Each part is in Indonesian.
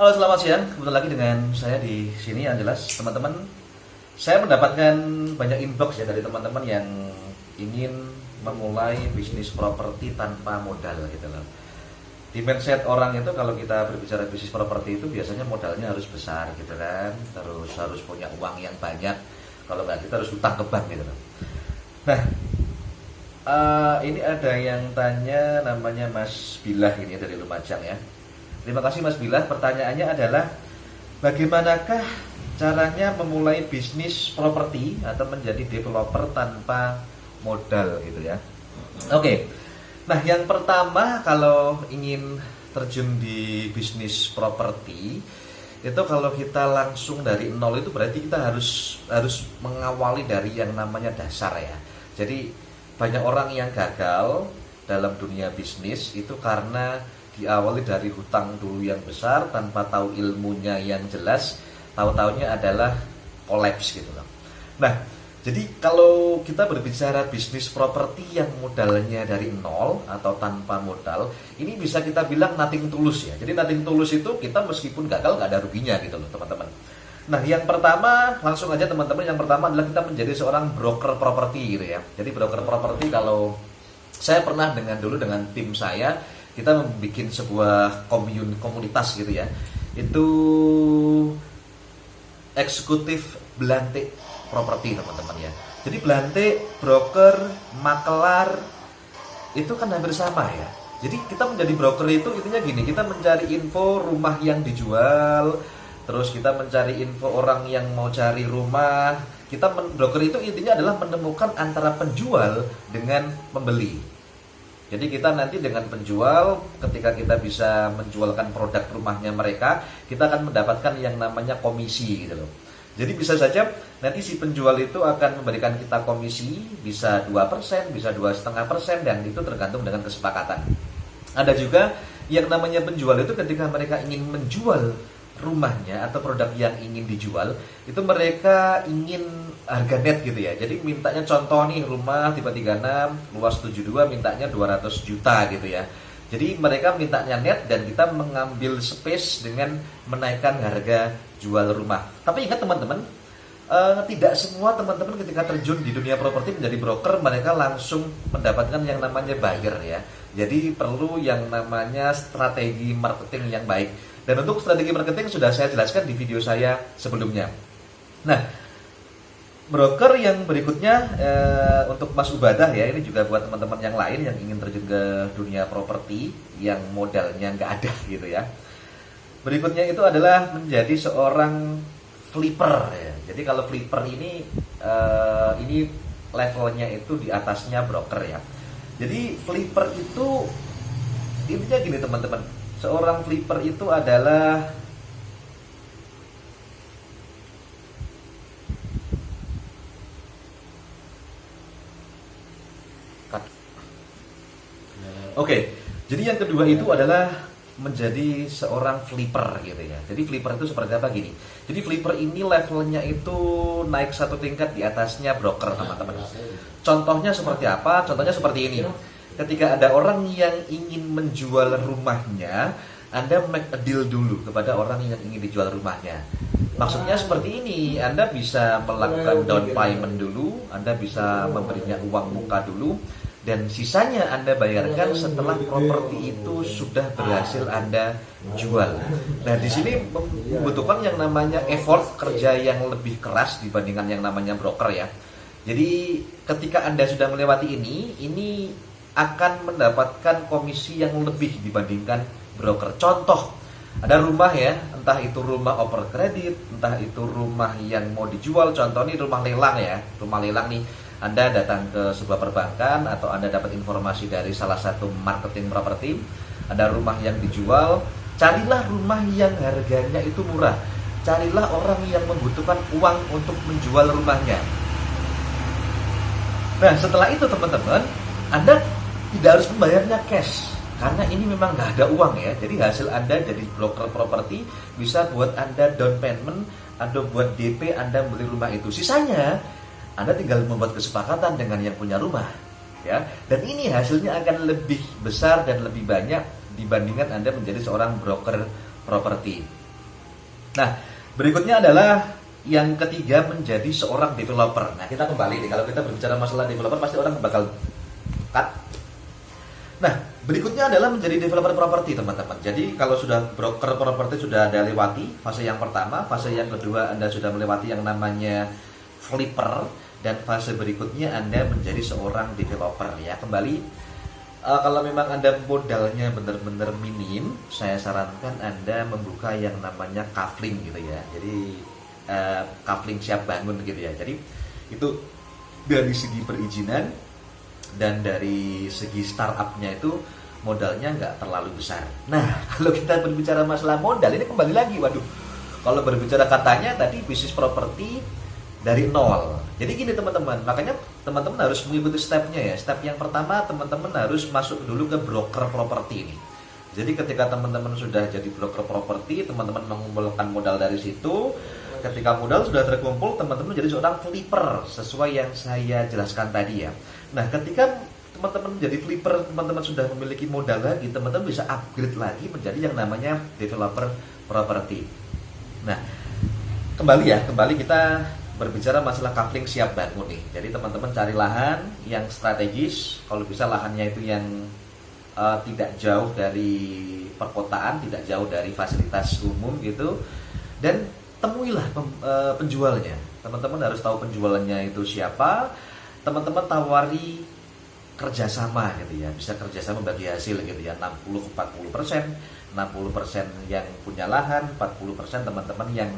Halo, selamat siang. Kembali lagi dengan saya di sini yang jelas, teman-teman. Saya mendapatkan banyak inbox ya dari teman-teman yang ingin memulai bisnis properti tanpa modal gitu loh. Di mindset orang itu kalau kita berbicara bisnis properti itu biasanya modalnya harus besar gitu kan, terus harus punya uang yang banyak. Kalau nggak kita harus utang ke bank gitu loh. Nah, ini ada yang tanya namanya Mas Bilah ini dari Lumajang ya. Terima kasih Mas Bilah. Pertanyaannya adalah bagaimanakah caranya memulai bisnis properti atau menjadi developer tanpa modal gitu ya. Oke. Nah, yang pertama kalau ingin terjun di bisnis properti itu kalau kita langsung dari nol itu berarti kita harus mengawali dari yang namanya dasar ya. Jadi banyak orang yang gagal dalam dunia bisnis itu karena diawali dari hutang dulu yang besar tanpa tahu ilmunya yang jelas, tahu-taunya adalah kolaps gitu loh. Nah, jadi kalau kita berbicara bisnis properti yang modalnya dari nol atau tanpa modal, ini bisa kita bilang nothing tulus ya. Jadi nothing tulus itu kita meskipun gagal nggak ada ruginya gitu loh teman-teman. Nah, yang pertama langsung aja teman-teman, yang pertama adalah kita menjadi seorang broker properti gitu ya. Jadi broker properti kalau saya pernah dengan tim saya kita membuat sebuah komunitas gitu ya. Itu eksekutif Belantik properti teman-teman ya. Jadi Belantik, broker, makelar itu kan hampir sama ya. Jadi kita menjadi broker itu intinya gini, kita mencari info rumah yang dijual, terus kita mencari info orang yang mau cari rumah. Broker itu intinya adalah menemukan antara penjual dengan pembeli. Jadi kita nanti dengan penjual, ketika kita bisa menjualkan produk rumahnya mereka, kita akan mendapatkan yang namanya komisi gitu loh. Jadi bisa saja nanti si penjual itu akan memberikan kita komisi, bisa 2%, bisa 2,5%, dan itu tergantung dengan kesepakatan. Ada juga yang namanya penjual itu ketika mereka ingin menjual rumahnya atau produk yang ingin dijual, itu mereka ingin harga net gitu ya. Jadi mintanya contoh nih rumah tipe 36, luas 72, mintanya 200 juta gitu ya. Jadi mereka mintanya net dan kita mengambil space dengan menaikkan harga jual rumah. Tapi ingat teman-teman, tidak semua teman-teman ketika terjun di dunia properti menjadi broker mereka langsung mendapatkan yang namanya buyer ya. Jadi perlu yang namanya strategi marketing yang baik. Dan untuk strategi marketing sudah saya jelaskan di video saya sebelumnya. Nah, broker yang berikutnya untuk Mas Ubadah ya, ini juga buat teman-teman yang lain yang ingin terjun ke dunia properti yang modalnya nggak ada gitu ya. Berikutnya itu adalah menjadi seorang flipper ya. Jadi kalau flipper ini levelnya itu di atasnya broker ya. Jadi flipper itu intinya gini teman-teman. Seorang flipper itu adalah jadi yang kedua itu adalah menjadi seorang flipper gitu ya. Jadi flipper itu seperti apa gini? Jadi flipper ini levelnya itu naik satu tingkat di atasnya broker teman-teman. Contohnya seperti apa? Contohnya seperti ini. Ketika ada orang yang ingin menjual rumahnya, Anda make a deal dulu kepada orang yang ingin dijual rumahnya. Maksudnya seperti ini, Anda bisa melakukan down payment dulu, Anda bisa memberinya uang muka dulu, dan sisanya Anda bayarkan setelah properti itu sudah berhasil Anda jual. Nah, di sini membutuhkan yang namanya effort kerja yang lebih keras dibandingkan yang namanya broker ya. Jadi ketika Anda sudah melewati ini akan mendapatkan komisi yang lebih dibandingkan broker. Contoh, ada rumah ya, entah itu rumah over kredit, entah itu rumah yang mau dijual. Contoh nih rumah lelang ya, rumah lelang nih. Anda datang ke sebuah perbankan atau Anda dapat informasi dari salah satu marketing properti, ada rumah yang dijual, carilah rumah yang harganya itu murah. Carilah orang yang membutuhkan uang untuk menjual rumahnya. Nah, setelah itu teman-teman, Anda tidak harus membayarnya cash karena ini memang nggak ada uang ya. Jadi hasil Anda jadi broker properti bisa buat Anda down payment, Anda buat DP, Anda beli rumah itu. Sisanya Anda tinggal membuat kesepakatan dengan yang punya rumah ya. Dan ini hasilnya akan lebih besar dan lebih banyak dibandingkan Anda menjadi seorang broker properti. Nah, berikutnya adalah yang ketiga, menjadi seorang developer. Nah, kita kembali nih, kalau kita berbicara masalah developer pasti orang bakal cut. Nah, berikutnya adalah menjadi developer properti, teman-teman. Jadi kalau sudah broker properti sudah Anda lewati fase yang pertama, fase yang kedua Anda sudah melewati yang namanya flipper, dan fase berikutnya Anda menjadi seorang developer ya. Kembali, kalau memang Anda modalnya benar-benar minim, saya sarankan Anda membuka yang namanya kafling gitu ya. Jadi kafling siap bangun gitu ya. Jadi itu dari segi perizinan dan dari segi startupnya itu modalnya nggak terlalu besar. Nah, kalau kita berbicara masalah modal, ini kembali lagi, waduh, kalau berbicara katanya tadi bisnis properti dari nol. Jadi gini teman-teman, makanya teman-teman harus mengikuti stepnya ya. Step yang pertama, teman-teman harus masuk dulu ke broker properti ini. Jadi ketika teman-teman sudah jadi broker properti, teman-teman mengumpulkan modal dari situ. Ketika modal sudah terkumpul, teman-teman jadi seorang flipper sesuai yang saya jelaskan tadi ya. Nah, ketika teman-teman jadi flipper, teman-teman sudah memiliki modal lagi, teman-teman bisa upgrade lagi menjadi yang namanya developer property. Nah, kembali kita berbicara masalah kafling siap bangun nih. Jadi teman-teman cari lahan yang strategis, kalau bisa lahannya itu yang tidak jauh dari perkotaan, tidak jauh dari fasilitas umum gitu, dan temuilah penjualnya. Teman-teman harus tahu penjualnya itu siapa. Teman-teman tawari kerjasama gitu ya, bisa kerjasama bagi hasil gitu ya, 60-40%, 60% yang punya lahan, 40% teman-teman yang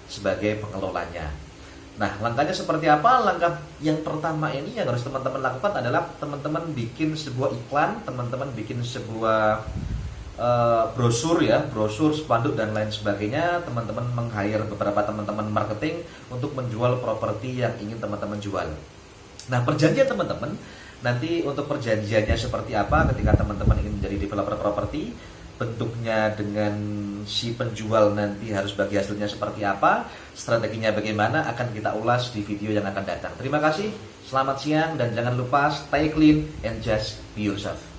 sebagai pengelolanya. Nah, langkahnya seperti apa? Langkah yang pertama ini yang harus teman-teman lakukan adalah teman-teman bikin sebuah iklan, teman-teman bikin sebuah brosur, spanduk dan lain sebagainya. Teman-teman meng-hire beberapa teman-teman marketing untuk menjual properti yang ingin teman-teman jual. Nah, perjanjian teman-teman, nanti untuk perjanjiannya seperti apa ketika teman-teman ingin menjadi developer properti, bentuknya dengan si penjual nanti harus bagi hasilnya seperti apa, strateginya bagaimana, akan kita ulas di video yang akan datang. Terima kasih, selamat siang, dan jangan lupa stay clean and just be yourself.